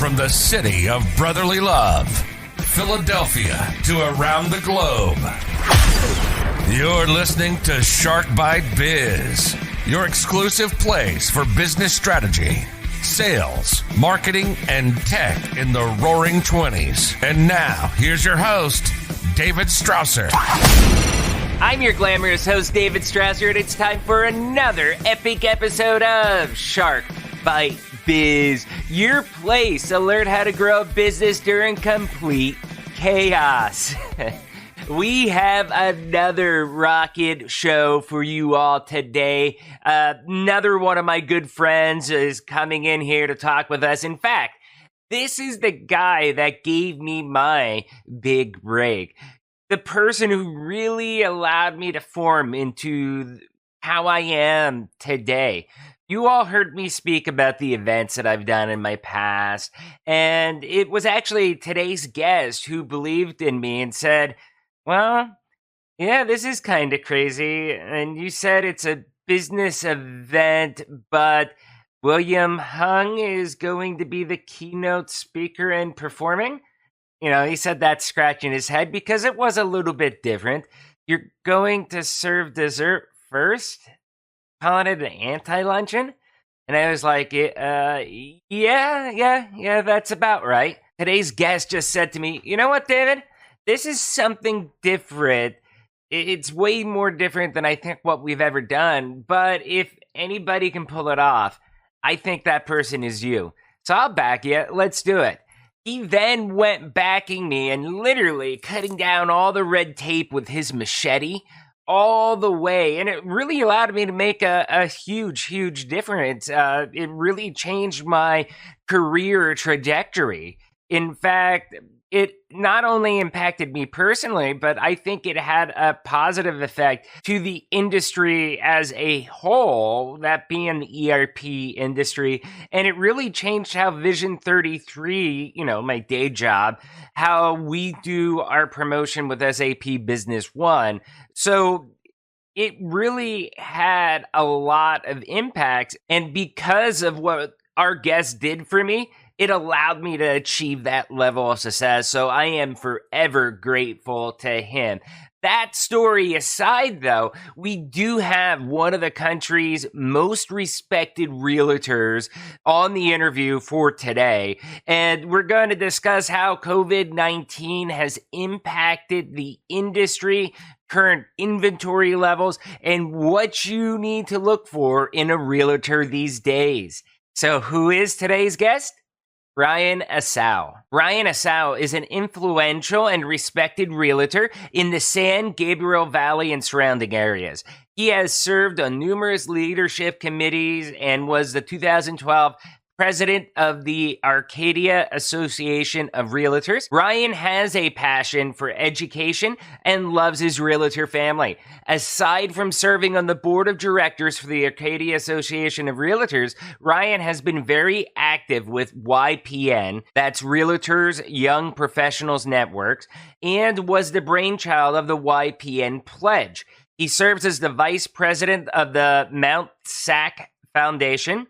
From the city of brotherly love, Philadelphia, to around the globe. You're listening to Shark Bite Biz, your exclusive place for business strategy, sales, marketing, and tech in the roaring 20s. And now, here's your host, David Strausser. I'm your glamorous host, David Strausser, and it's time for another epic episode of Shark Bite Biz, your place to learn how to grow a business during complete chaos. We have another rocket show for you all today. Another one of my good friends is coming in here to talk with us. In fact, this is the guy that gave me my big break. The person who really allowed me to form into how I am today. You all heard me speak about the events that I've done in my past, and it was actually today's guest who believed in me and said, well, yeah, this is kind of crazy, and you said it's a business event, but William Hung is going to be the keynote speaker and performing? You know, he said that scratching his head because it was a little bit different. You're going to serve dessert first? Calling it an anti-luncheon? And I was like, yeah, that's about right. Today's guest just said to me, you know what, David? This is something different. It's way more different than I think what we've ever done. But if anybody can pull it off, I think that person is you. So I'll back you. Let's do it. He then went backing me and literally cutting down all the red tape with his machete all the way. And it really allowed me to make a huge difference. It really changed my career trajectory. In fact, it not only impacted me personally, but I think it had a positive effect to the industry as a whole, that being the ERP industry. And it really changed how Vision 33, my day job, how we do our promotion with SAP Business One. So it really had a lot of impacts. And because of what our guest did for me, it allowed me to achieve that level of success, so I am forever grateful to him. That story aside, though, we do have one of the country's most respected realtors on the interview for today, and we're going to discuss how COVID-19 has impacted the industry, current inventory levels, and what you need to look for in a realtor these days. So who is today's guest? Ryan Asao. Ryan Asao is an influential and respected realtor in the San Gabriel Valley and surrounding areas. He has served on numerous leadership committees and was the 2012 president of the Arcadia Association of Realtors. Ryan has a passion for education and loves his realtor family. Aside from serving on the board of directors for the Arcadia Association of Realtors, Ryan has been very active with YPN, that's Realtors Young Professionals Networks, and was the brainchild of the YPN Pledge. He serves as the vice president of the Mount SAC Foundation,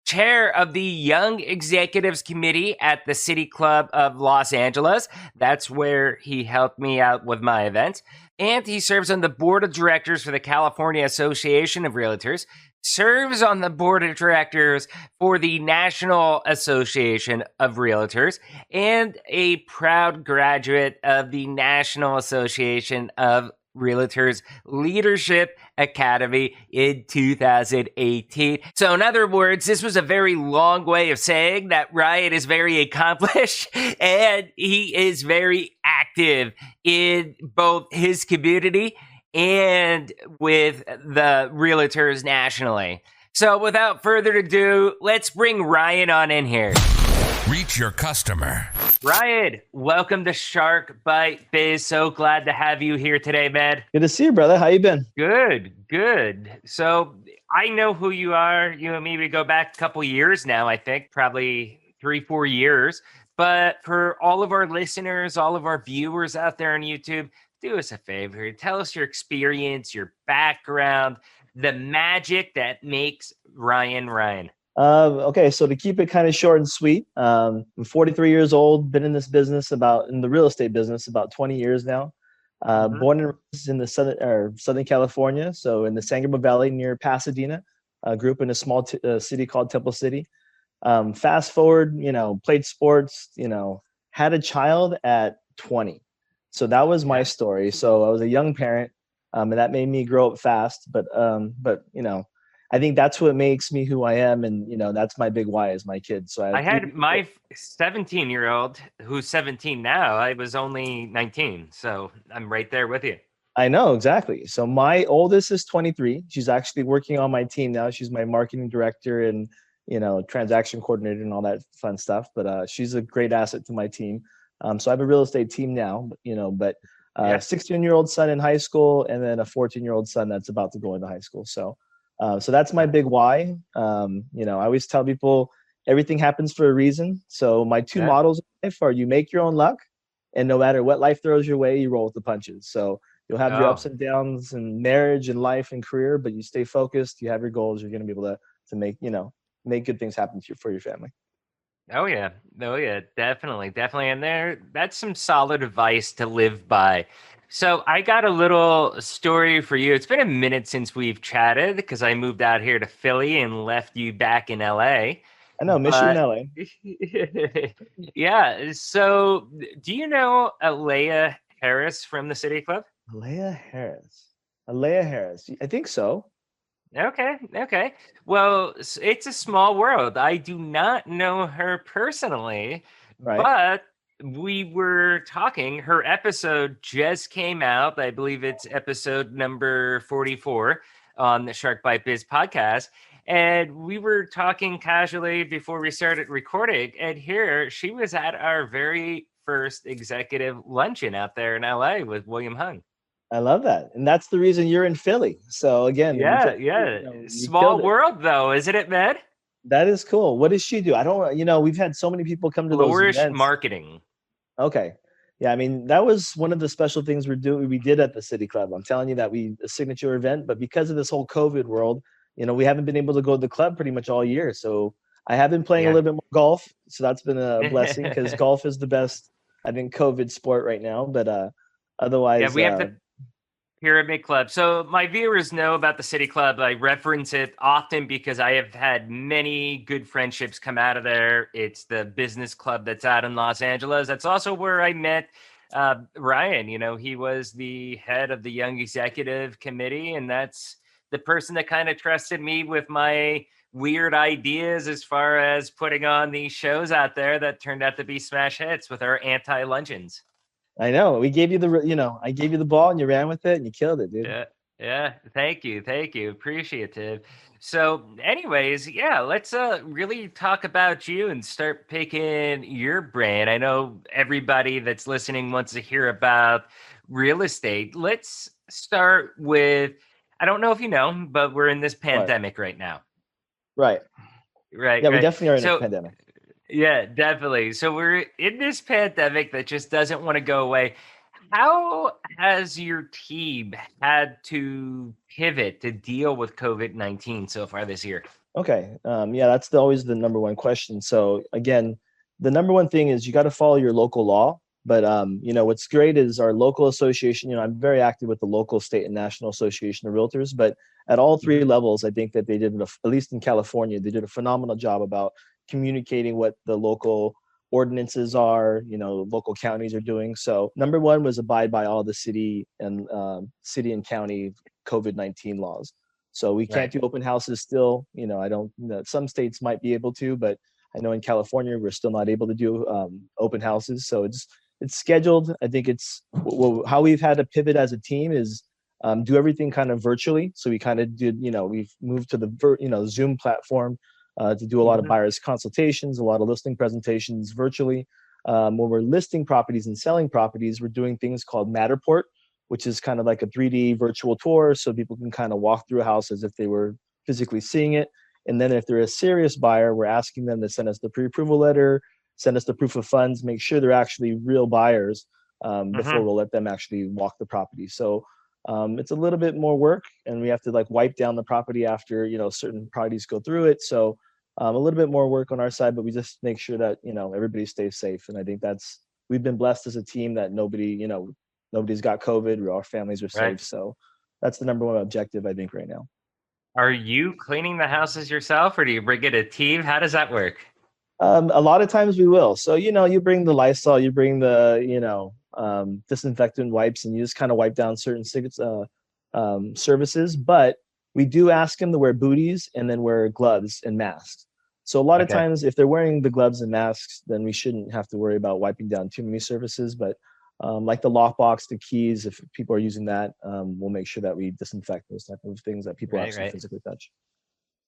chair of the Young Executives Committee at the City Club of Los Angeles. That's where he helped me out with my events. And he serves on the board of directors for the California Association of Realtors, serves on the board of directors for the National Association of Realtors, and a proud graduate of the National Association of Realtors Leadership Academy in 2018. So in other words, this was a very long way of saying that Ryan is very accomplished and he is very active in both his community and with the realtors nationally. So without further ado, let's bring Ryan on in here. Reach your customer. Ryan, welcome to Shark Bite Biz. So glad to have you here today, man. Good to see you, brother. How you been? Good. So I know who you are. You and me, we go back a couple years now, I think, probably 3-4 years. But for all of our listeners, all of our viewers out there on YouTube, do us a favor. Tell us your experience, your background, the magic that makes Ryan Ryan. Okay, so to keep it kind of short and sweet, I'm 43 years old, been in this business in the real estate business about 20 years now. Hmm. Born and raised in the Southern California, so in the San Gabriel Valley near Pasadena. Grew up in a small city called Temple City. Fast forward, played sports, had a child at 20. So that was my Yeah. story. So I was a young parent, and that made me grow up fast. But I think that's what makes me who I am, and that's my big why is my kids. So I I have three had people. my 17-year-old who's 17 now. I was only 19, so I'm right there with you. I know exactly. So my oldest is 23. She's actually working on my team now. She's my marketing director and transaction coordinator and all that fun stuff. But she's a great asset to my team. So I have a real estate team now. But Yeah. 16-year-old son in high school, and then a 14-year-old son that's about to go into high school. So that's my big why. I always tell people everything happens for a reason. So my two Yeah. models in life are you make your own luck, and no matter what life throws your way, you roll with the punches. So you'll have your Oh. ups and downs in marriage and life and career, but you stay focused, you have your goals, you're going to be able to make good things happen for your family. Oh yeah. Oh yeah. Definitely. Definitely. And that's some solid advice to live by. So I got a little story for you. It's been a minute since we've chatted because I moved out here to Philly and left you back in LA. I know, miss you in But LA. yeah. So do you know Alea Harris from the City Club? Alea Harris. Alea Harris. I think so. Okay, okay. Well, it's a small world. I do not know her personally, Right. but we were talking. Her episode just came out. I believe it's episode number 44 on the Shark Bite Biz podcast. And we were talking casually before we started recording. And here she was at our very first executive luncheon out there in LA with William Hung. I love that. And that's the reason you're in Philly. So again, Yeah, yeah. you killed Small it. world, though, isn't it, man? That is cool. What does she do? I don't, we've had so many people come to those Flourish events. marketing. Okay. Yeah, I mean, that was one of the special things we did at the City Club. I'm telling you that a signature event, but because of this whole COVID world, we haven't been able to go to the club pretty much all year. So I have been playing a Yeah. little bit more golf. So that's been a blessing because golf is the best, I think, COVID sport right now. But Yeah, otherwise, we have the Pyramid Club. So my viewers know about the City Club. I reference it often because I have had many good friendships come out of there. It's the business club that's out in Los Angeles. That's also where I met Ryan. He was the head of the Young Executive Committee, and that's the person that kind of trusted me with my weird ideas as far as putting on these shows out there that turned out to be smash hits with our anti-luncheons. I know we gave you I gave you the ball and you ran with it and you killed it, dude. Yeah, yeah. Thank you. Appreciative. So, anyways, yeah, let's really talk about you and start picking your brain. I know everybody that's listening wants to hear about real estate. Let's start with I don't know if you know, but we're in this What? pandemic right now. Right. Right, Yeah, we right. definitely are in a So, pandemic. yeah, definitely. So we're in this pandemic that just doesn't want to go away. How has your team had to pivot to deal with COVID-19 so far this year? Okay. Yeah, that's always the number one question. So again, the number one thing is you got to follow your local law. But what's great is our local association. I'm very active with the local, state, and national association of realtors. But at all three Mhm. levels, I think that at least in California, they did a phenomenal job about communicating what the local ordinances are. Local counties are doing. So number one was abide by all the city and county COVID-19 laws. So we can't Right. do open houses still. I don't. Some states might be able to, but I know in California we're still not able to do open houses. So it's scheduled. I think it's how we've had to pivot as a team is do everything kind of virtually. So we kind of did. We've moved to the Zoom platform to do a lot of Mhm. buyers consultations, a lot of listing presentations virtually. When we're listing properties and selling properties, we're doing things called Matterport, which is kind of like a 3D virtual tour so people can kind of walk through a house as if they were physically seeing it. And then if they're a serious buyer, we're asking them to send us the pre-approval letter, send us the proof of funds, make sure they're actually real buyers before Mhm. we'll let them actually walk the property. So it's a little bit more work and we have to like wipe down the property after, certain parties go through it. So A little bit more work on our side, but we just make sure that, everybody stays safe. And I think we've been blessed as a team that nobody's got COVID. Our families are Right. safe. So that's the number one objective, I think, right now. Are you cleaning the houses yourself, or do you bring in a team? How does that work? A lot of times we will. So, you bring the Lysol, you bring the, disinfectant wipes, and you just kind of wipe down certain services. But we do ask them to wear booties and then wear gloves and masks. So a lot of Okay. times, if they're wearing the gloves and masks, then we shouldn't have to worry about wiping down too many surfaces. But like the lockbox, the keys, if people are using that, we'll make sure that we disinfect those type of things that people actually physically touch.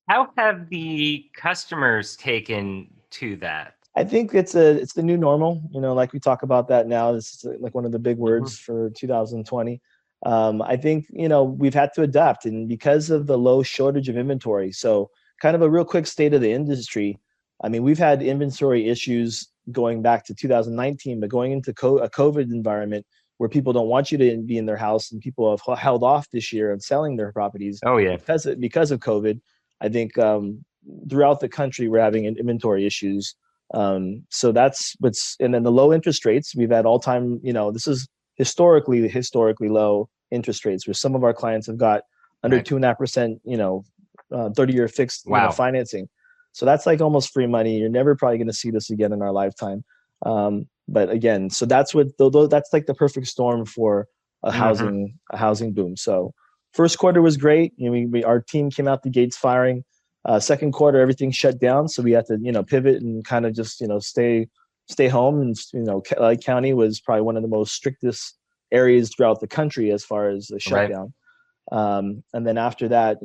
How have the customers taken to that? I think it's the new normal. Like we talk about that now. This is like one of the big words for 2020. I think we've had to adapt, and because of the low shortage of inventory. So, kind of a real quick state of the industry. I mean, we've had inventory issues going back to 2019, but going into a COVID environment where people don't want you to be in their house, and people have held off this year of selling their properties Oh yeah, because of COVID. I think throughout the country we're having inventory issues. So that's and then the low interest rates. We've had all time, this is historically low interest rates, where some of our clients have got under 2.5%, 30-year fixed financing. So that's like almost free money. You're never probably going to see this again in our lifetime. But again, so that's like the perfect storm for a housing boom. So first quarter was great. Our team came out the gates firing. Second quarter, everything shut down, so we had to pivot and kind of just stay home. And LA County was probably one of the most strictest areas throughout the country as far as the shutdown. And then after that,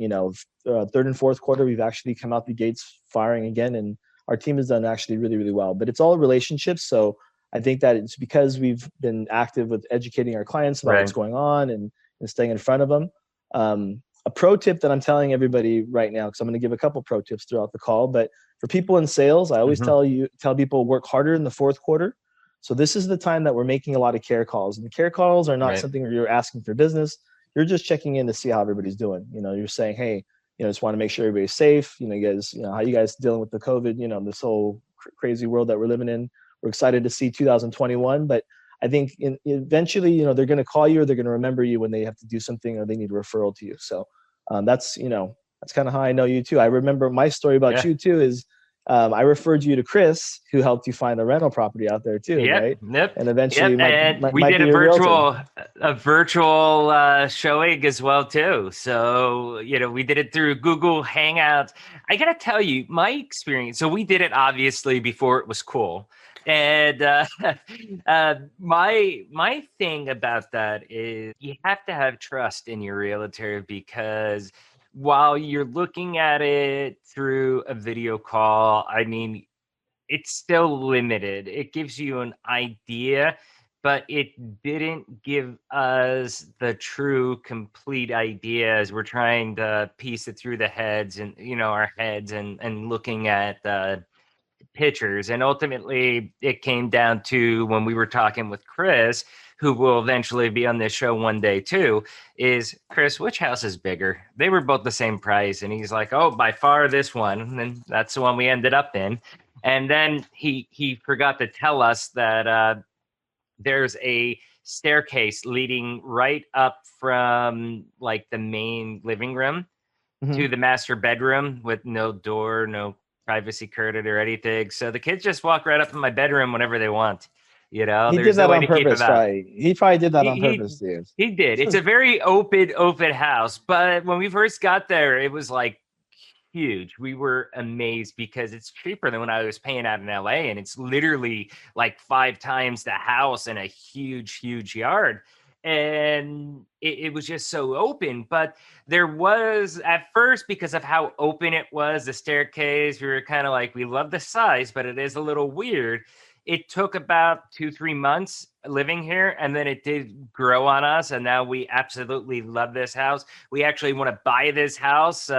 third and fourth quarter, we've actually come out the gates firing again, and our team has done actually really, really well. But it's all relationships, so I think that it's because we've been active with educating our clients about what's going on and staying in front of them. A pro tip that I'm telling everybody right now, because I'm going to give a couple pro tips throughout the call, but for people in sales, I always tell people work harder in the fourth quarter. So this is the time that we're making a lot of care calls, and the care calls are not something where you're asking for business. You're just checking in to see how everybody's doing. You're saying, hey, just want to make sure everybody's safe. You guys, how you guys dealing with the COVID, this whole crazy world that we're living in. We're excited to see 2021, but I think eventually, they're going to call you, or they're going to remember you when they have to do something, or they need a referral to you. So that's kind of how I know you too. I remember my story about you too is I referred you to Chris, who helped you find a rental property out there too, right? Yep. And eventually, we did a virtual showing as well too. So we did it through Google Hangouts. I gotta tell you, my experience. So we did it obviously before it was cool. And my thing about that is you have to have trust in your realtor, because while you're looking at it through a video call, I mean, it's still limited. It gives you an idea, but it didn't give us the true complete idea as we're trying to piece it through the heads and our heads and looking at pictures. And ultimately it came down to, when we were talking with Chris, who will eventually be on this show one day too, is, Chris, which house is bigger? They were both the same price. And he's like, oh, by far this one. And that's the one we ended up in. And then he forgot to tell us that there's a staircase leading right up from like the main living room to the master bedroom, with no door, no privacy curtain or anything. So the kids just walk right up in my bedroom whenever they want. He did that on purpose, probably. He probably did that on purpose, Steve. He did. It's a very open house. But when we first got there, it was like huge. We were amazed because it's cheaper than when I was paying out in LA, and it's literally like 5 times the house and a huge yard. And it was just so open. But there was, at first, because of how open it was, the staircase, we were kind of like, we love the size, but it is a little weird. It took about 2-3 months living here, and then it did grow on us, and now we absolutely love this house. We actually want to buy this house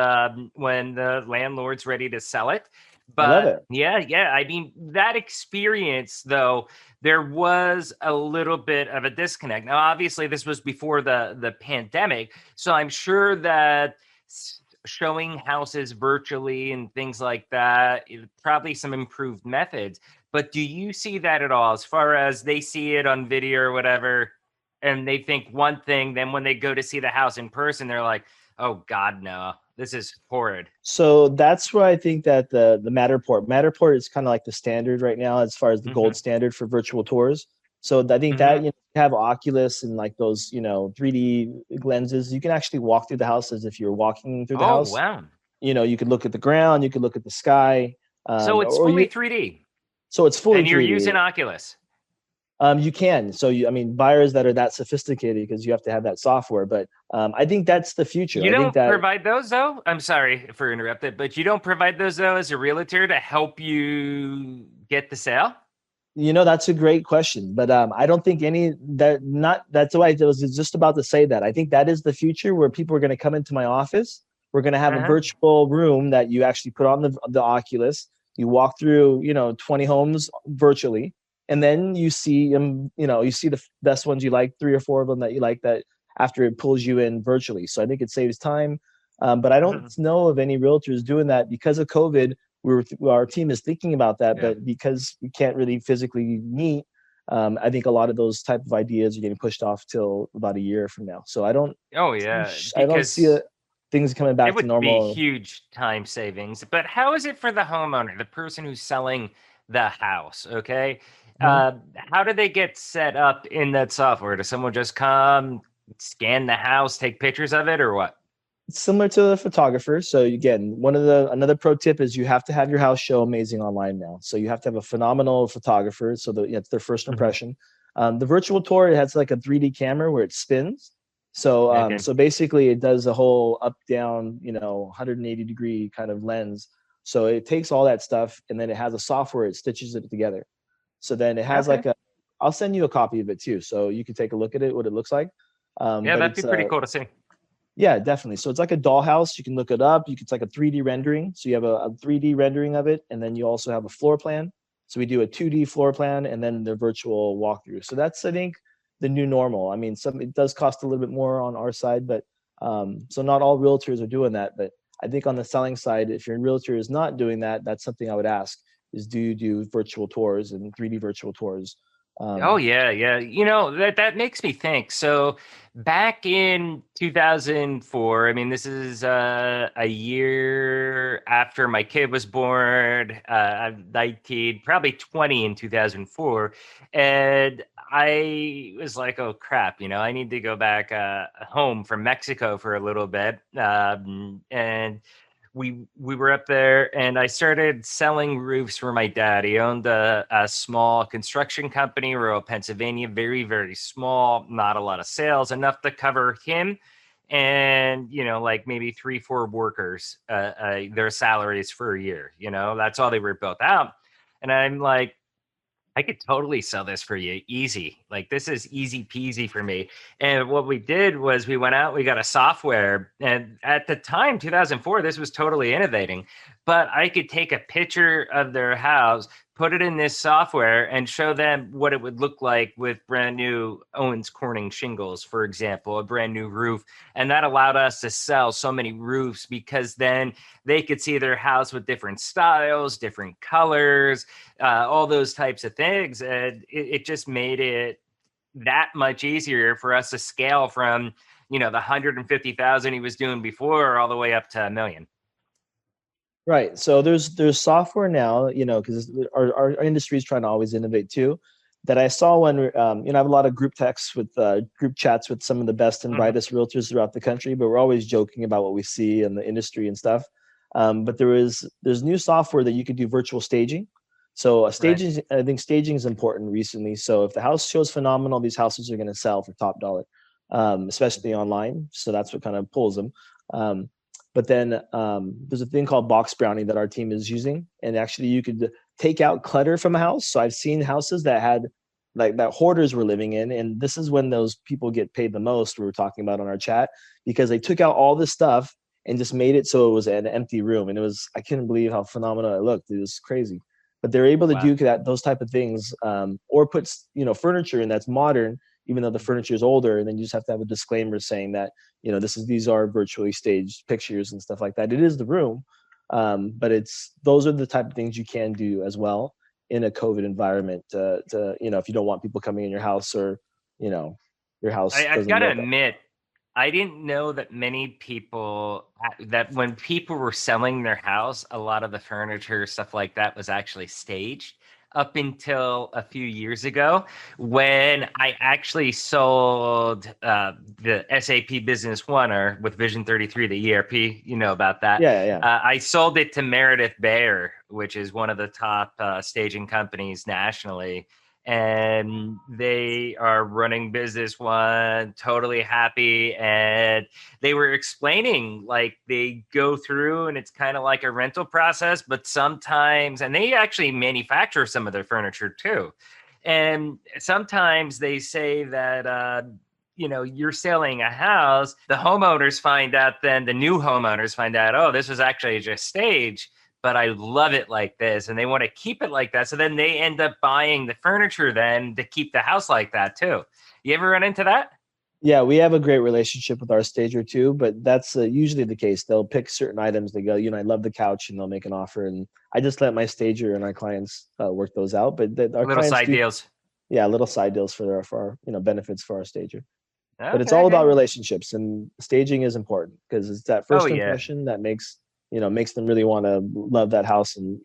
when the landlord's ready to sell it. But I love it. Yeah. I mean, that experience, though, there was a little bit of a disconnect. Now, obviously, this was before the pandemic, so I'm sure that showing houses virtually and things like that, probably some improved methods. But do you see that at all, as far as they see it on video or whatever, and they think one thing, then when they go to see the house in person, they're like, oh God, no, this is horrid. So that's where I think that the Matterport is kind of like the standard right now as far as the Mm-hmm. gold standard for virtual tours. So I think that Mm-hmm. you have Oculus and like those 3D lenses. You can actually walk through the house as if you're walking through the Oh, house. wow. You could look at the ground, you could look at the sky, So it's or fully you. 3D So it's fully and you're 3D. using Oculus. You can. So I mean, buyers that are that sophisticated, because you have to have that software. But I think that's the future. You I think don't that provide those though? I'm sorry for interrupting, but you don't provide those though as a realtor to help you get the sale? that's a great question, but I don't think any that not that's why I was just about to say that. I think that is the future where people are going to come into my office. We're going to have a Uh-huh. virtual room that you actually put on the Oculus. You walk through 20 homes virtually, and then you see them. You see the best ones you like, three or four of them that you like. That after it pulls you in virtually, so I think it saves time. But I don't Mhm. know of any realtors doing that because of COVID. Our team is thinking about that, Yeah. but because we can't really physically meet, I think a lot of those type of ideas are getting pushed off till about a year from now. So Oh yeah, I don't see because things coming it back to would be normal. huge time savings. But how is it for the homeowner, the person who's selling the house? Okay. Mhm. How do they get set up in that software? Does someone just come, scan the house, take pictures of it, or what? It's similar to the photographer. So again, another pro tip is you have to have your house show amazing online now. So you have to have a phenomenal photographer. So it's their first Mhm. impression. The virtual tour, it has like a 3D camera where it spins. So Okay. so basically it does a whole up down 180-degree kind of lens. So it takes all that stuff and then it has a software, it stitches it together. So then it has Okay. like I'll send you a copy of it too, so you can take a look at it, what it looks like. Yeah, But that'd be it's pretty cool to see. yeah, definitely. So it's like a dollhouse. You can look it up. It's like a 3D rendering. So you have a 3D rendering of it, and then you also have a floor plan. So we do a 2D floor plan and then the virtual walkthrough. So that's, I think, the new normal. I mean, it does cost a little bit more on our side, but so not all realtors are doing that. But I think on the selling side, if your realtor is not doing that, that's something I would ask: is do you do virtual tours and 3D virtual tours? Oh Um, yeah, yeah. That makes me think. So back in 2004, I mean, this is a year after my kid was born. I'm 19, probably 20 in 2004, and I was like, "Oh crap!" I need to go back home from Mexico for a little bit, and we were up there and I started selling roofs for my dad. He owned a small construction company, rural Pennsylvania, very, very small, not a lot of sales, enough to cover him and, like maybe three, four workers, their salaries for a year. That's all they were built out. And I'm like, I could totally sell this for you easy. Like this is easy peasy for me. And what we did was we went out, we got a software. And at the time, 2004, this was totally innovating. But I could take a picture of their house, put it in this software, and show them what it would look like with brand new Owens Corning shingles, for example, a brand new roof. And that allowed us to sell so many roofs because then they could see their house with different styles, different colors, all those types of things. And it just made it that much easier for us to scale from, the 150,000 he was doing before all the way up to 1 million. Right. So there's software now, because our industry is trying to always innovate too. That I saw when I have a lot of group texts with group chats with some of the best and Mhm. brightest realtors throughout the country, but we're always joking about what we see in the industry and stuff. But there's new software that you could do virtual staging. So Right. I think staging is important recently. So if the house shows phenomenal, these houses are going to sell for top dollar, especially online. So that's what kind of pulls them. Um, but then there's a thing called box brownie that our team is using, and actually you could take out clutter from a house. So I've seen houses that had like that hoarders were living in, and this is when those people get paid the most. We were talking about on our chat because they took out all this stuff and just made it so it was an empty room, and I couldn't believe how phenomenal it looked. It was crazy, but they're able to Wow. do that those type of things, or put furniture in that's modern even though the furniture is older, and then you just have to have a disclaimer saying that, these are virtually staged pictures and stuff like that. It is the room, but those are the type of things you can do as well in a COVID environment. If you don't want people coming in your house, or your house I've doesn't got to look. admit, I didn't know that many people, that when people were selling their house, a lot of the furniture, stuff like that, was actually staged up until a few years ago when I actually sold the SAP Business One, or with Vision 33, the ERP, you know about that. Yeah, yeah. I sold it to Meredith Bayer, which is one of the top staging companies nationally. And they are running Business One, totally happy. And they were explaining, like, they go through and it's kind of like a rental process, but sometimes, and they actually manufacture some of their furniture too. And sometimes they say that, you're selling a house, the homeowners find out, then the new homeowners find out, oh, this was actually just staged, but I love it like this, and they want to keep it like that. So then they end up buying the furniture then to keep the house like that too. You ever run into that? Yeah, we have a great relationship with our stager too, but that's usually the case. They'll pick certain items. They go, I love the couch, and they'll make an offer. And I just let my stager and our clients work those out. But our Little clients side do, deals. yeah, little side deals for our benefits for our stager. But it's Okay, all about okay. relationships, and staging is important because it's that Oh first yeah. impression that makes them really want to love that house, and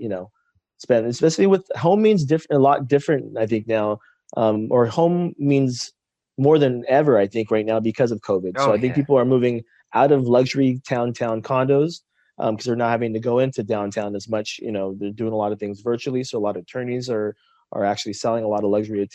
spend. Especially with home means a lot different, I think now, or home means more than ever, I think, right now because of COVID. So Oh I think yeah. people are moving out of luxury town condos because they're not having to go into downtown as much. They're doing a lot of things virtually, so a lot of attorneys are actually selling a lot of luxury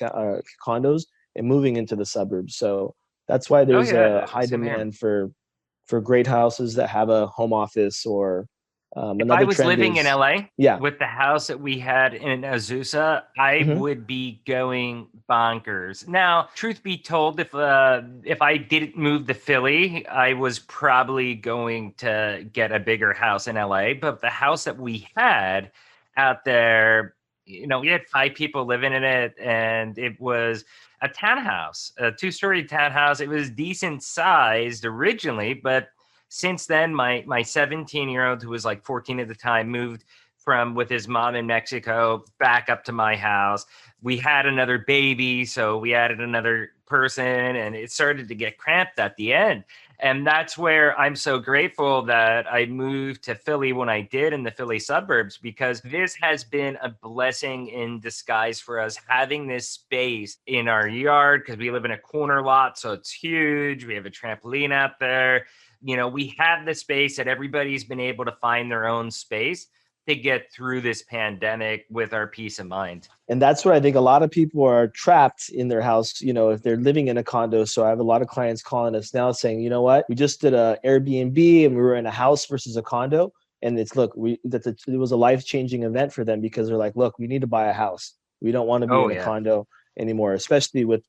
condos and moving into the suburbs. So that's why Oh there's a yeah. high Same here. demand for great houses that have a home office. Or If I another was trend living in is, LA yeah. with the house that we had in Azusa, I Hmm. would be going bonkers. Now, truth be told, if I didn't move to Philly, I was probably going to get a bigger house in LA. But the house that we had out there, we had 5 people living in it, and it was a townhouse, a 2-story townhouse. It was decent sized originally, but since then, my 17-year-old, who was like 14 at the time, moved from with his mom in Mexico back up to my house. We had another baby, so we added another person, and it started to get cramped at the end. And that's where I'm so grateful that I moved to Philly when I did, in the Philly suburbs, because this has been a blessing in disguise for us, having this space in our yard, because we live in a corner lot, so it's huge. We have a trampoline out there. We have the space that everybody's been able to find their own space to get through this pandemic with our peace of mind. And that's where I think a lot of people are trapped in their house, if they're living in a condo. So I have a lot of clients calling us now saying, you know what, we just did a Airbnb and we were in a house versus a condo. And it was a life-changing event for them, because they're like, look, we need to buy a house. We don't want to be Oh in a yeah. condo anymore, especially with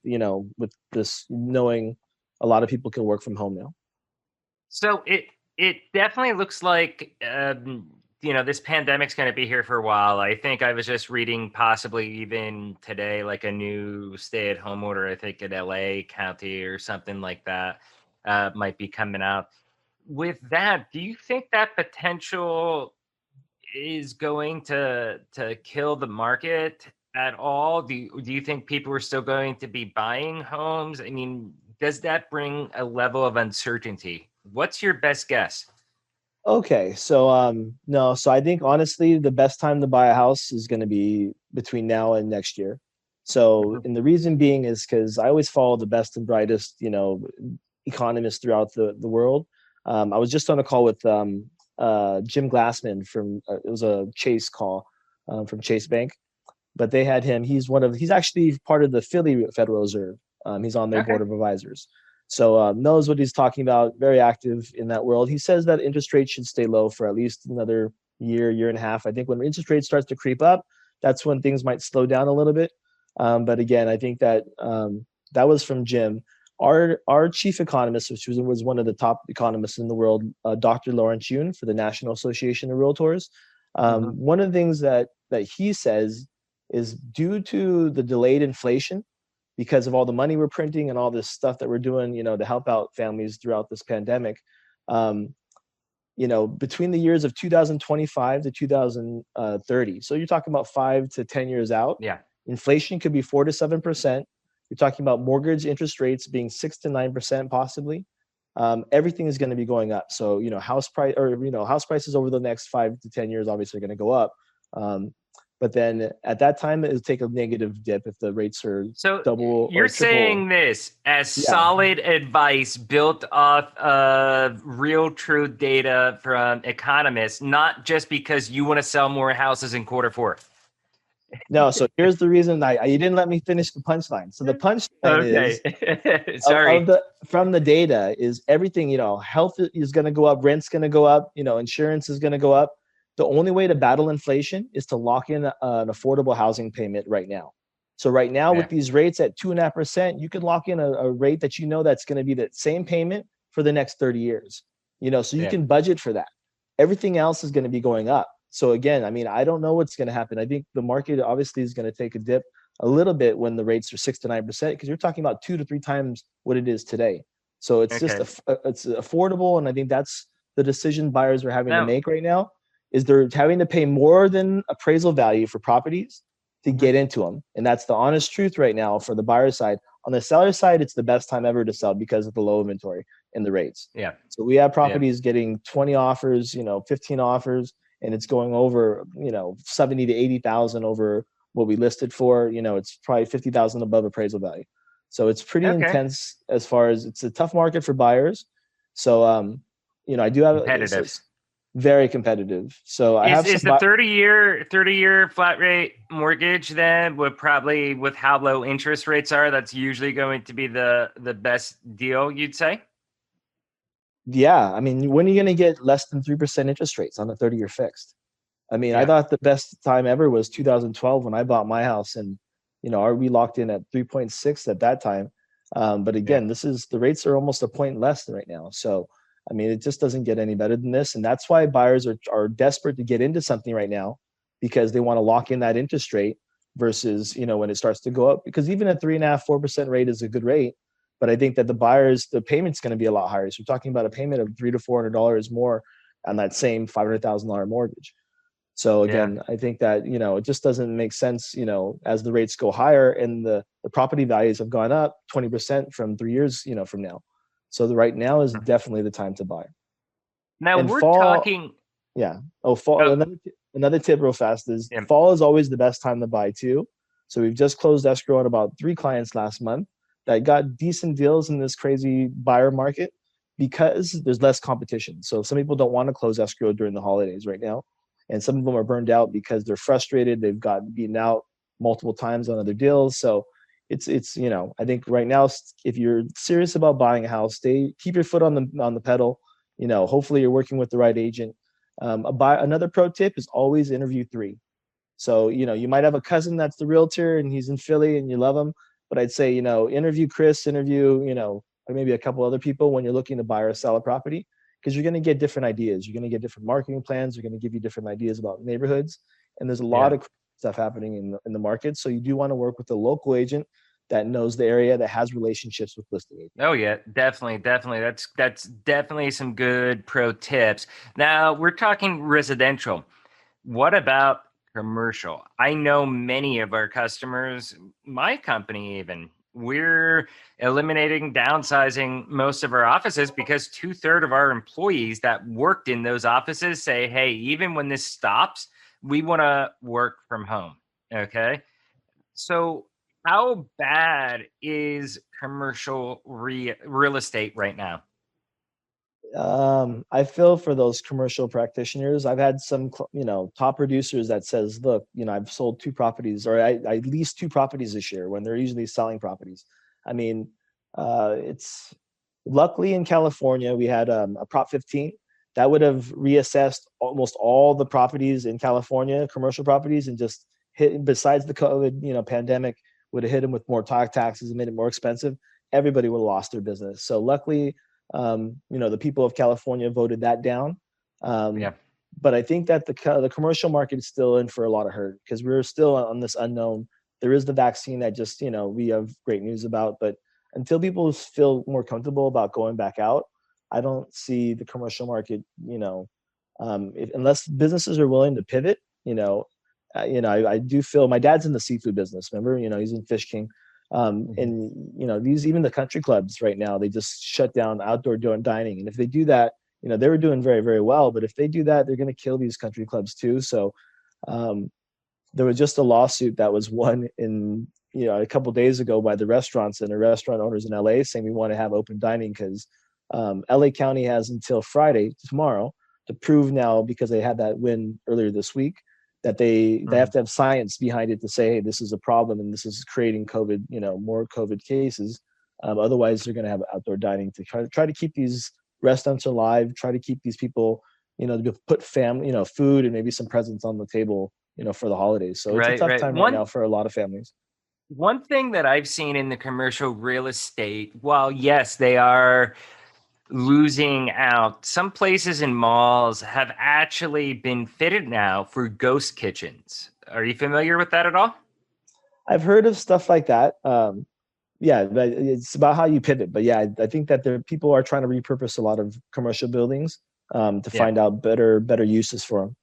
this knowing a lot of people can work from home now. So it definitely looks like this pandemic's going to be here for a while. I think I was just reading, possibly even today, like a new stay-at-home order, I think in LA County or something like that, might be coming out. With that, do you think that potential is going to kill the market at all? Do you think people are still going to be buying homes? I mean, does that bring a level of uncertainty? What's your best guess? Okay, so no, so I think honestly the best time to buy a house is going to be between now and next year. So, Mhm. and the reason being is because I always follow the best and brightest, economists throughout the world. I was just on a call with Jim Glassman from it was a Chase call from Chase Bank, but they had him. He's actually part of the Philly Federal Reserve. He's on their Okay. board of advisors. So knows what he's talking about, very active in that world. He says that interest rates should stay low for at least another year and a half. I think when interest rates starts to creep up, that's when things might slow down a little bit. But again, I think that that was from Jim. Our chief economist, which was one of the top economists in the world, Dr. Lawrence Yun for the National Association of Realtors. Mhm. One of the things that he says is due to the delayed inflation because of all the money we're printing and all this stuff that we're doing, to help out families throughout this pandemic. Between the years of 2025 to 2030, so you're talking about 5 to 10 years out, Yeah. inflation could be 4 to 7%. You're talking about mortgage interest rates being 6 to 9% possibly. Everything is going to be going up. So, house prices over the next 5 to 10 years obviously are going to go up. But then at that time, it'll take a negative dip if the rates are So double you're or triple. saying this as Yeah. solid advice built off of real truth data from economists, not just because you want to sell more houses in quarter 4. No, so here's the reason you didn't let me finish the punchline. So the punchline is Sorry. from the data is everything, health is going to go up, rent's going to go up, insurance is going to go up. The only way to battle inflation is to lock in an affordable housing payment right now. So right now with these rates at 2.5%, you can lock in a rate that that's going to be the same payment for the next 30 years. So you can budget for that. Everything else is going to be going up. So again, I don't know what's going to happen. I think the market obviously is going to take a dip a little bit when the rates are 6 to 9%, because you're talking about 2 to 3 times what it is today. So it's just it's affordable, and I think that's the decision buyers are having to make right now. Is they're having to pay more than appraisal value for properties to get into them, and that's the honest truth right now for the buyer side. On the seller side, it's the best time ever to sell because of the low inventory and the rates. Yeah. So we have properties getting 20 offers, 15 offers. And it's going over, 70 to 80,000 over what we listed for. It's probably 50,000 above appraisal value. So it's pretty intense as far as it's a tough market for buyers. So, I do have competitive. Very competitive. So I have is the 30-year flat rate mortgage then with how low interest rates are, that's usually going to be the best deal, you'd say? Yeah, when are you going to get less than 3% interest rates on a 30-year fixed? I thought the best time ever was 2012 when I bought my house, and we locked in at 3.6 at that time. But again, the rates are almost a point less right now. So it just doesn't get any better than this, and that's why buyers are desperate to get into something right now, because they want to lock in that interest rate versus when it starts to go up. Because even a 3.5-4% rate is a good rate. But I think that the payment's going to be a lot higher. So we're talking about a payment of $300 to $400 more on that same $500,000 mortgage. So again, I think that, it just doesn't make sense, as the rates go higher and the property values have gone up 20% from 3 years, from now. So right now is definitely the time to buy. Now and we're talking. Yeah. Fall. Another tip real fast is fall is always the best time to buy too. So we've just closed escrow on about 3 clients last month that got decent deals in this crazy buyer market because there's less competition. So some people don't want to close escrow during the holidays right now. And some of them are burned out because they're frustrated. They've gotten beaten out multiple times on other deals. So it's I think right now, if you're serious about buying a house, keep your foot on the pedal. Hopefully you're working with the right agent. Another pro tip is always interview 3. So, you might have a cousin that's the realtor and he's in Philly and you love him. But I'd say, interview Chris, or maybe a couple other people when you're looking to buy or sell a property, because you're going to get different ideas. You're going to get different marketing plans. You're going to give you different ideas about neighborhoods. And there's a lot of stuff happening in the market. So you do want to work with a local agent that knows the area, that has relationships with listing agents. Oh yeah, definitely. That's definitely some good pro tips. Now we're talking residential. What about commercial? I know many of our customers, my company even, we're eliminating, downsizing most of our offices because 2/3 of our employees that worked in those offices say, hey, even when this stops, we want to work from home. Okay. So how bad is commercial real estate right now? I feel for those commercial practitioners. I've had some, top producers that says, look, I've sold 2 properties, or I leased 2 properties this year when they're usually selling properties. It's luckily in California, we had a Prop 15 that would have reassessed almost all the properties in California, commercial properties, and just hit, besides the COVID, pandemic, would have hit them with more taxes and made it more expensive. Everybody would have lost their business. So luckily, the people of California voted that down. But I think that the commercial market is still in for a lot of hurt because we're still on this unknown There is the vaccine that just, we have great news about, but until people feel more comfortable about going back out, I don't see the commercial market, unless businesses are willing to pivot, I do feel my dad's in the seafood business. Remember, he's in Fish King. And even the country clubs right now, they just shut down outdoor dining. And if they do that, they were doing very, very well. But if they do that, they're going to kill these country clubs too. So there was just a lawsuit that was won in a couple of days ago by the restaurants and the restaurant owners in LA saying we want to have open dining because LA County has until Friday, tomorrow, to prove now, because they had that win earlier this week, that they have to have science behind it to say, hey, this is a problem and this is creating COVID, more COVID cases. Otherwise, they're going to have outdoor dining to try to keep these restaurants alive, try to keep these people, to put family, food and maybe some presents on the table, for the holidays. So it's a tough time right now for a lot of families. One thing that I've seen in the commercial real estate, while yes, they are losing out, some places in malls have actually been fitted now for ghost kitchens. Are you familiar with that at all? I've heard of stuff like that. Yeah, but it's about how you pivot. But yeah, I think that people are trying to repurpose a lot of commercial buildings to find out better uses for them.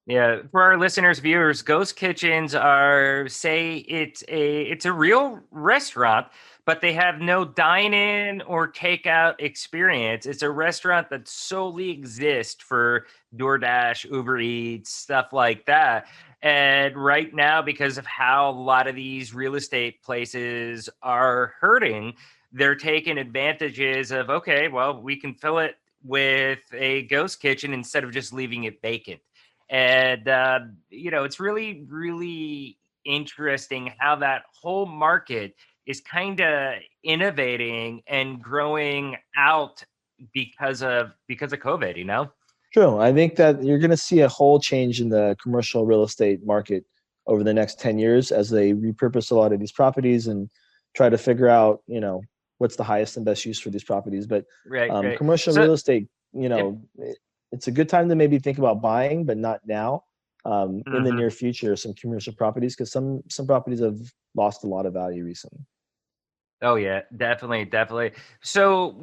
Yeah, for our listeners, viewers, ghost kitchens are, say it's a real restaurant, but they have no dine-in or takeout experience. It's a restaurant that solely exists for DoorDash, Uber Eats, stuff like that. And right now, because of how a lot of these real estate places are hurting, they're taking advantages of, okay, well, we can fill it with a ghost kitchen instead of just leaving it vacant. And, it's really, really interesting how that whole market is kind of innovating and growing out because of COVID. True. I think that you're going to see a whole change in the commercial real estate market over the next 10 years as they repurpose a lot of these properties and try to figure out, what's the highest and best use for these properties. But Right. commercial real estate, it's a good time to maybe think about buying, but not now. In the near future, some commercial properties, because some properties have lost a lot of value recently. Oh yeah, definitely. So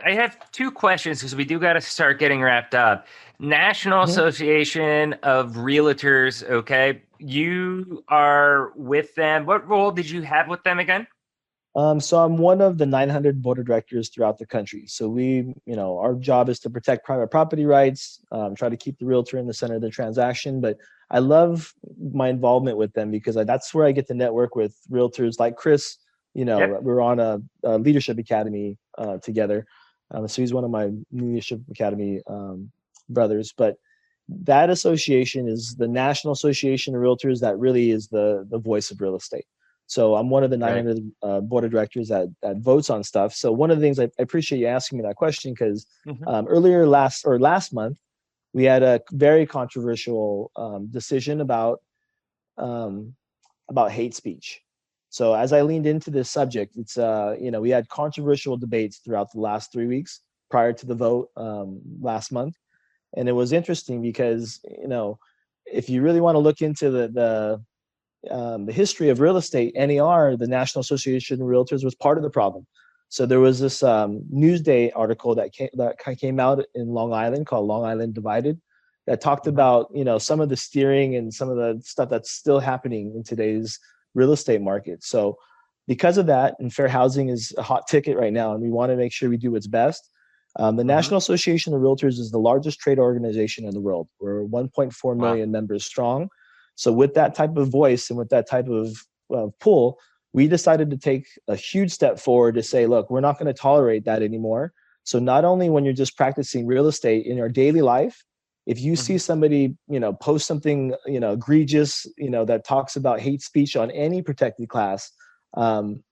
I have two questions because we do got to start getting wrapped up. National Association of Realtors. Okay, you are with them. What role did you have with them again? So I'm one of the 900 board of directors throughout the country. So our job is to protect private property rights, try to keep the realtor in the center of the transaction. But I love my involvement with them because that's where I get to network with realtors like Chris. We're on a leadership academy together. So he's one of my leadership academy brothers. But that association is the National Association of Realtors that really is the voice of real estate. So I'm one of the 900 board of directors that votes on stuff. So one of the things I appreciate you asking me that question because earlier last month, we had a very controversial decision about hate speech. So as I leaned into this subject, it's we had controversial debates throughout the last 3 weeks prior to the vote last month, and it was interesting because if you really want to look into the history of real estate, NAR, the National Association of Realtors, was part of the problem. So there was this Newsday article that came out in Long Island called Long Island Divided that talked about some of the steering and some of the stuff that's still happening in today's real estate market. So because of that, and fair housing is a hot ticket right now, and we want to make sure we do what's best. The National Association of Realtors is the largest trade organization in the world. We're 1.4 million members strong. So with that type of voice and with that type of pull, we decided to take a huge step forward to say, look, we're not going to tolerate that anymore. So not only when you're just practicing real estate in your daily life, if you see somebody, post something, egregious, that talks about hate speech on any protected class, they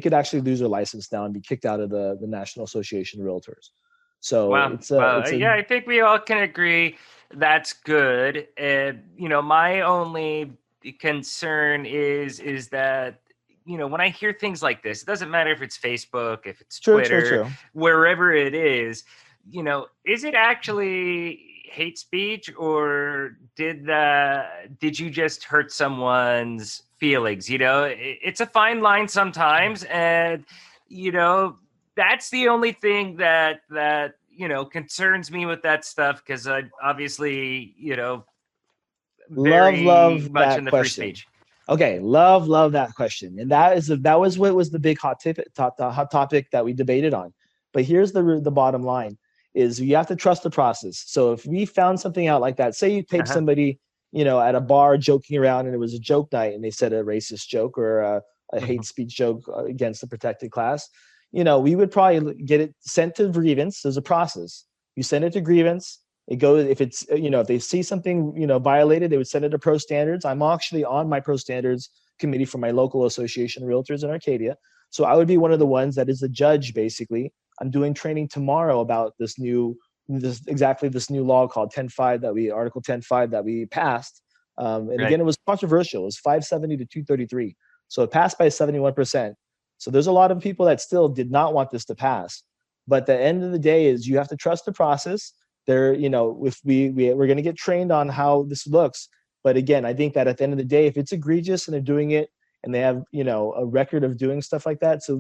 could actually lose their license now and be kicked out of the National Association of Realtors. So I think we all can agree that's good. My only concern is that when I hear things like this, it doesn't matter if it's Facebook, if it's Twitter, wherever it is. Is it actually hate speech, or did you just hurt someone's feelings? It's a fine line sometimes, and that's the only thing that concerns me with that stuff, because I obviously very Love much that in the free question. speech. Okay, love that question, and that was what was the big hot topic that we debated on. But here's the bottom line: is you have to trust the process. So if we found something out like that, say you tape Uh-huh. somebody, at a bar joking around, and it was a joke night, and they said a racist joke or a hate speech joke against the protected class, we would probably get it sent to grievance. There's a process. You send it to grievance. It goes, if it's, if they see something, violated, they would send it to pro standards. I'm actually on my pro standards committee for my local association, Realtors in Arcadia. So I would be one of the ones that is the judge, basically. I'm doing training tomorrow about this new law called Article 10.5 that we passed. And Right. again, it was controversial. It was 570 to 233. So it passed by 71%. So there's a lot of people that still did not want this to pass. But the end of the day is you have to trust the process. If we're going to get trained on how this looks. But again, I think that at the end of the day, if it's egregious and they're doing it and they have, a record of doing stuff like that. So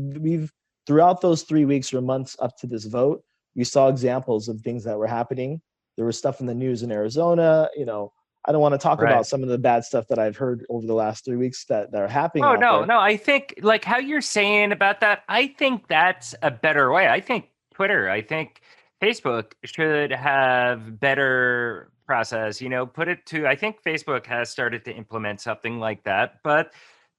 throughout those 3 weeks or months up to this vote, we saw examples of things that were happening. There was stuff in the news in Arizona. I don't want to talk about some of the bad stuff that I've heard over the last 3 weeks that are happening Oh, out there. no. I think, like, how you're saying about that, I think that's a better way. I think I think Facebook should have better process, I think Facebook has started to implement something like that, but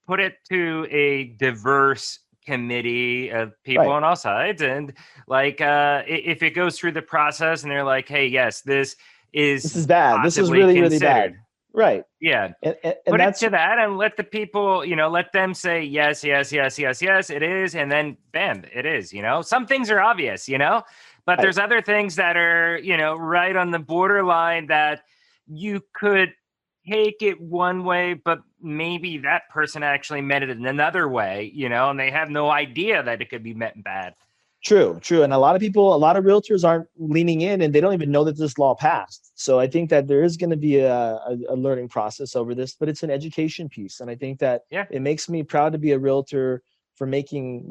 put it to a diverse committee of people Right. on all sides. And if it goes through the process and they're like, hey, yes, this This is is bad. This is possibly really, really considered. bad. Right. Yeah. And Put it that's to that and let the people, let them say yes, yes, yes, yes, yes, it is. And then bam, it is. Some things are obvious, but right. there's other things that are, right on the borderline that you could take it one way, but maybe that person actually meant it in another way, and they have no idea that it could be meant bad. True. And a lot of realtors aren't leaning in and they don't even know that this law passed. So I think that there is going to be a learning process over this, but it's an education piece. And I think that it makes me proud to be a realtor for making,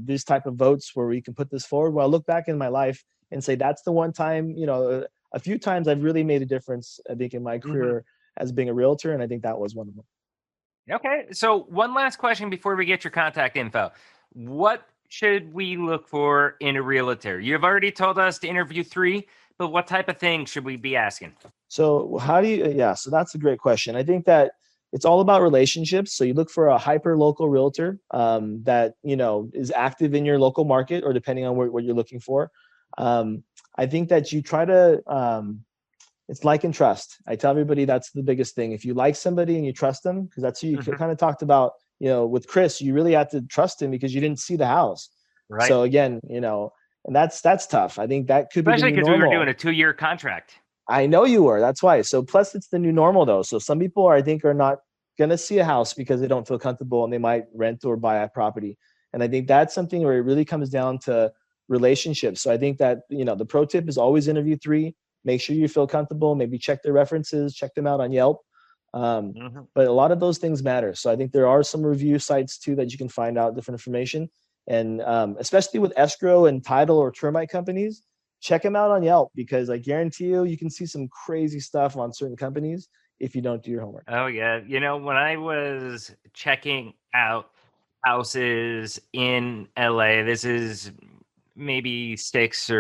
these type of votes where we can put this forward. Well, I look back in my life and say, that's the one time, a few times I've really made a difference, I think, in my career as being a realtor. And I think that was one of them. Okay. So one last question before we get your contact info. What should we look for in a realtor? You've already told us to interview 3, but what type of things should we be asking? So so that's a great question. I think that it's all about relationships. So you look for a hyper local realtor that, is active in your local market, or depending on what you're looking for. I think that you try to, it's like and trust. I tell everybody that's the biggest thing. If you like somebody and you trust them, because that's who you kind of talked about, with Chris, you really have to trust him because you didn't see the house. Right. So again, and that's tough. I think that could especially be the new because we normal. were doing a 2-year contract. I know you were. That's why. So plus it's the new normal though. So some people I think are not going to see a house because they don't feel comfortable and they might rent or buy a property. And I think that's something where it really comes down to relationships. So I think that, the pro tip is always interview 3. Make sure you feel comfortable. Maybe check their references, check them out on Yelp. But a lot of those things matter. So I think there are some review sites too that you can find out different information. And especially with escrow and title or termite companies, check them out on Yelp, because I guarantee you can see some crazy stuff on certain companies if you don't do your homework. Oh, yeah. When I was checking out houses in LA, this is maybe 6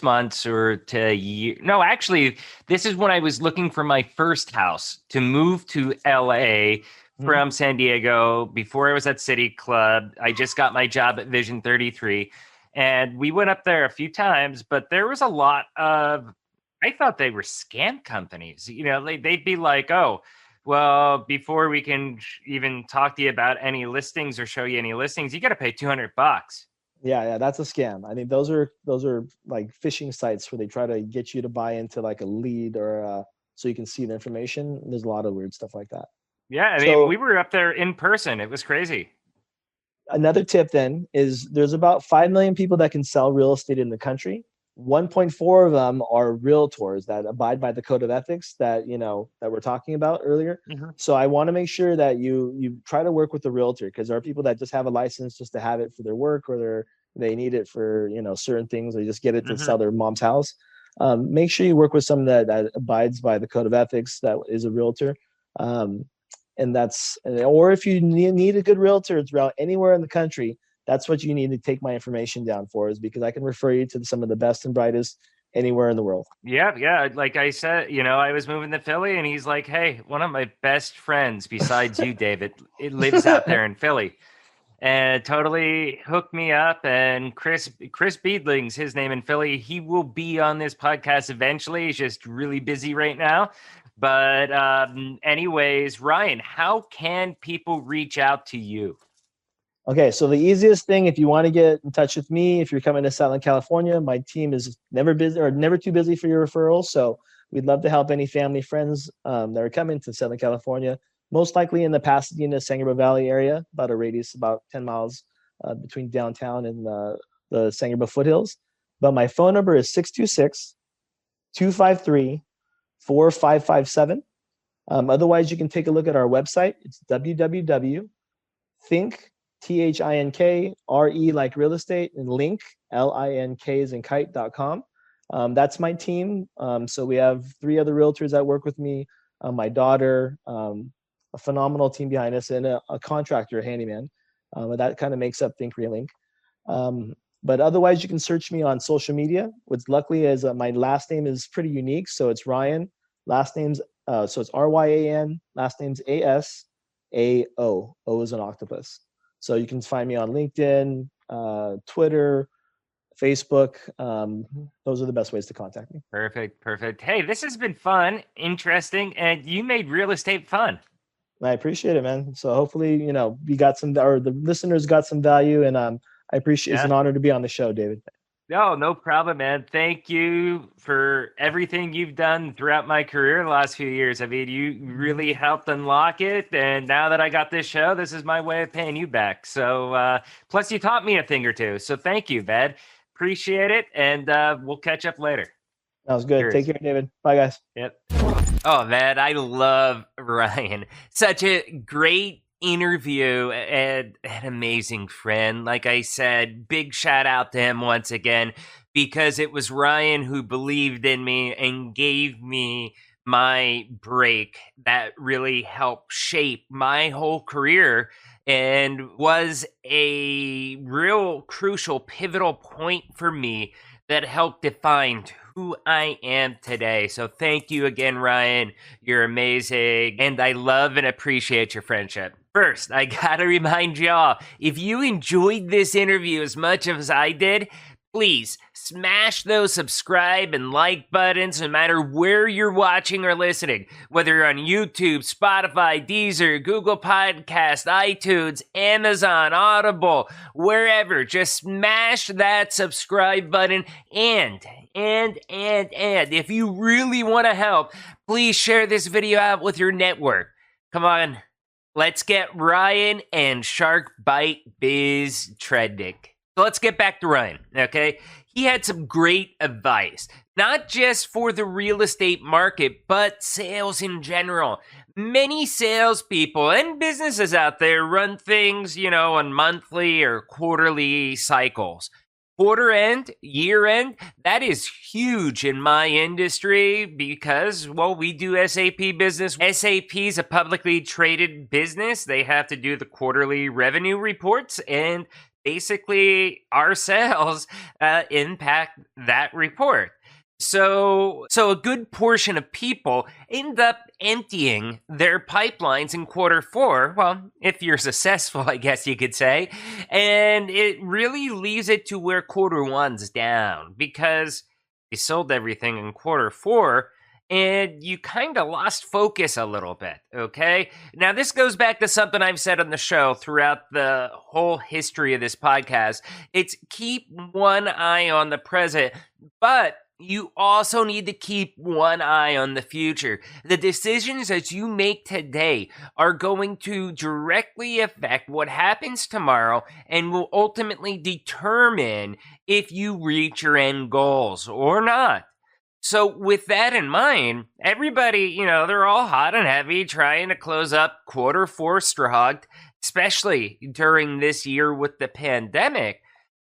months or to a year. No, actually, this is when I was looking for my first house to move to LA from San Diego. Before I was at City Club, I just got my job at Vision 33. And we went up there a few times, but there was a lot of, I thought they were scam companies. They'd be like, oh, well, before we can even talk to you about any listings or show you any listings, you got to pay $200. Yeah, that's a scam. I think those are like phishing sites where they try to get you to buy into like a lead or so you can see the information. There's a lot of weird stuff like that. Yeah, I mean, we were up there in person. It was crazy. Another tip then is there's about 5 million people that can sell real estate in the country. 1.4 of them are realtors that abide by the code of ethics that that we're talking about earlier. Mhm. So I want to make sure that you try to work with the realtor, because there are people that just have a license just to have it for their work, or they need it for certain things. They just get it to Mhm. sell their mom's house. Make sure you work with someone that abides by the code of ethics, that is a realtor. And or if you need a good realtor throughout anywhere in the country, that's what you need to take my information down for, is because I can refer you to some of the best and brightest anywhere in the world. Yeah. Like I said, I was moving to Philly, and he's like, "Hey, one of my best friends besides you, David, it lives out there in Philly," and totally hooked me up. And Chris Beedling's his name in Philly. He will be on this podcast eventually. He's just really busy right now. But anyways, Ryan, how can people reach out to you? Okay, so the easiest thing, if you want to get in touch with me, if you're coming to Southern California, my team is never busy or never too busy for your referrals. So we'd love to help any family, friends that are coming to Southern California, most likely in the Pasadena, San Gabriel Valley area, about a radius about 10 miles between downtown and the San Gabriel foothills. But my phone number is 626-253-4557. Otherwise, you can take a look at our website. It's www.think, THINKRE like real estate, and link, LINK as in kite.com. That's my team. So we have 3 other realtors that work with me, my daughter, a phenomenal team behind us, and a contractor, a handyman. And that kind of makes up Think Relink. But otherwise, you can search me on social media. What's luckily is my last name is pretty unique. So it's Ryan, last name's, so it's RYAN, last name's ASAO. O is an octopus. So you can find me on LinkedIn, Twitter, Facebook. Those are the best ways to contact me. Perfect. Hey, this has been fun, interesting, and you made real estate fun. I appreciate it, man. So hopefully, we got some, or the listeners got some value, and I appreciate. It's an honor to be on the show, David. No problem, man. Thank you for everything you've done throughout my career the last few years. I mean, you really helped unlock it. And now that I got this show, this is my way of paying you back. So, plus you taught me a thing or two. So thank you, man. Appreciate it. And we'll catch up later. That was good. Cheers. Take care, David. Bye, guys. Yep. Oh, man, I love Ryan. Such a great interview and an amazing friend. Like I said, big shout out to him once again, because it was Ryan who believed in me and gave me my break that really helped shape my whole career and was a real crucial pivotal point for me that helped define who I am today. So thank you again, Ryan. You're amazing. And I love and appreciate your friendship. First, I gotta remind y'all, if you enjoyed this interview as much as I did, please smash those subscribe and like buttons no matter where you're watching or listening. Whether you're on YouTube, Spotify, Deezer, Google Podcast, iTunes, Amazon, Audible, wherever. Just smash that subscribe button. And if you really want to help, please share this video out with your network. Come on, let's get Ryan and Shark Bite Biz trending. So let's get back to Ryan, okay? He had some great advice, not just for the real estate market, but sales in general. Many salespeople and businesses out there run things, on monthly or quarterly cycles. Quarter end, year end, that is huge in my industry because, we do SAP business. SAP is a publicly traded business. They have to do the quarterly revenue reports, and basically our sales impact that report. So a good portion of people end up emptying their pipelines in quarter 4. Well, if you're successful, I guess you could say. And it really leaves it to where quarter 1's down because you sold everything in quarter 4 and you kind of lost focus a little bit, okay? Now, this goes back to something I've said on the show throughout the whole history of this podcast. It's keep one eye on the present, but you also need to keep one eye on the future. The decisions that you make today are going to directly affect what happens tomorrow and will ultimately determine if you reach your end goals or not. So with that in mind, everybody, they're all hot and heavy trying to close up Q4 strong, especially during this year with the pandemic.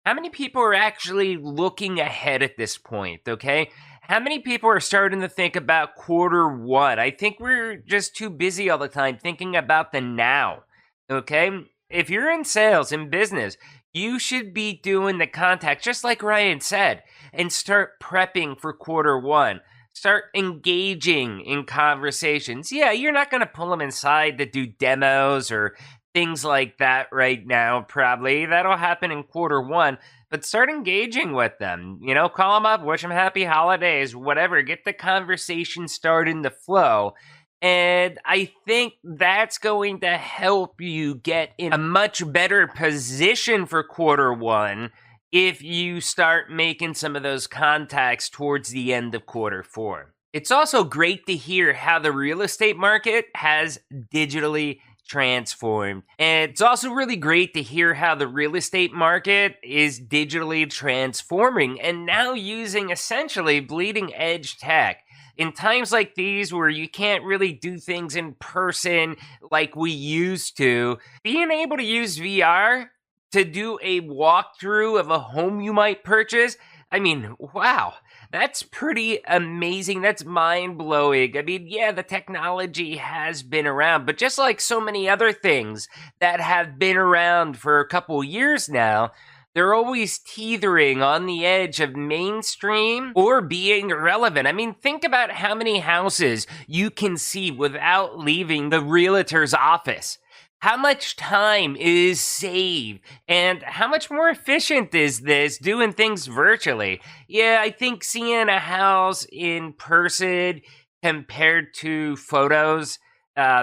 How many people are actually looking ahead at this point, okay? How many people are starting to think about Q1? I think we're just too busy all the time thinking about the now, okay? If you're in sales, in business, you should be doing the contacts, just like Ryan said, and start prepping for Q1. Start engaging in conversations. Yeah, you're not going to pull them inside to do demos or things like that right now, probably. That'll happen in Q1, but start engaging with them. Call them up, wish them happy holidays, whatever. Get the conversation started to flow. And I think that's going to help you get in a much better position for Q1 if you start making some of those contacts towards the end of Q4. It's also great to hear how the real estate market has digitally transformed. And it's also really great to hear how the real estate market is digitally transforming and now using essentially bleeding edge tech. In times like these where you can't really do things in person like we used to, being able to use VR to do a walkthrough of a home you might purchase, wow. That's pretty amazing. That's mind-blowing. Yeah, the technology has been around, but just like so many other things that have been around for a couple years now, they're always teetering on the edge of mainstream or being irrelevant. Think about how many houses you can see without leaving the realtor's office. How much time is saved and how much more efficient is this doing things virtually? Yeah, I think seeing a house in person compared to photos, they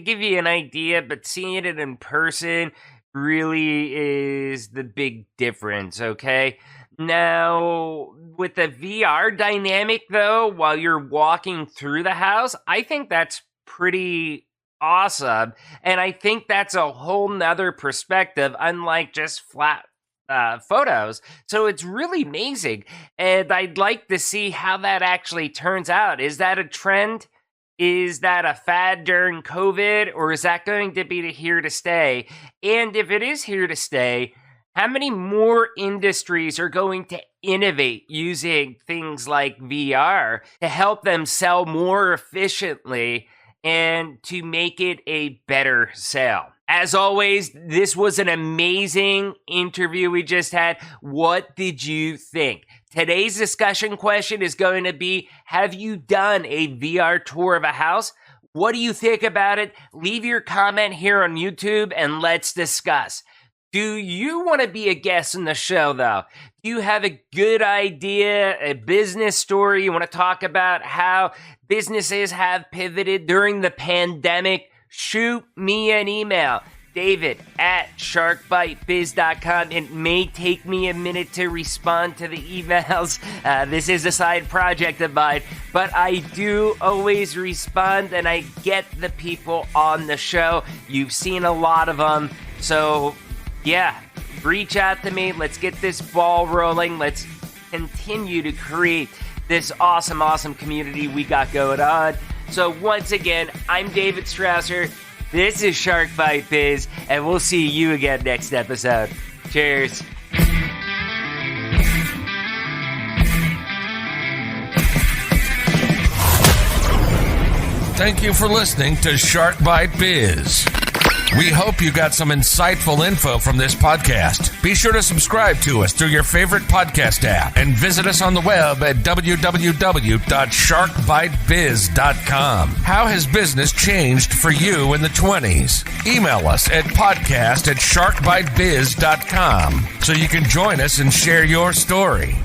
give you an idea, but seeing it in person really is the big difference, okay? Now, with the VR dynamic though, while you're walking through the house, I think that's pretty awesome. And I think that's a whole nother perspective, unlike just flat photos. So it's really amazing. And I'd like to see how that actually turns out. Is that a trend? Is that a fad during COVID? Or is that going to be here to stay? And if it is here to stay, how many more industries are going to innovate using things like VR to help them sell more efficiently and to make it a better sale? As always, this was an amazing interview we just had. What did you think? Today's discussion question is going to be, have you done a VR tour of a house? What do you think about it? Leave your comment here on YouTube and let's discuss. Do you want to be a guest in the show, though? Do you have a good idea, a business story? You want to talk about how businesses have pivoted during the pandemic? Shoot me an email, david@sharkbitebiz.com. It may take me a minute to respond to the emails. This is a side project of mine, but I do always respond and I get the people on the show. You've seen a lot of them, so yeah, reach out to me. Let's get this ball rolling. Let's continue to create this awesome community we got going on. So once again, I'm David Strausser. This is Shark Bite Biz, and we'll see you again next episode. Cheers. Thank you for listening to Shark Bite Biz. We hope you got some insightful info from this podcast. Be sure to subscribe to us through your favorite podcast app and visit us on the web at www.sharkbitebiz.com. How has business changed for you in the 20s? Email us at podcast@sharkbitebiz.com so you can join us and share your story.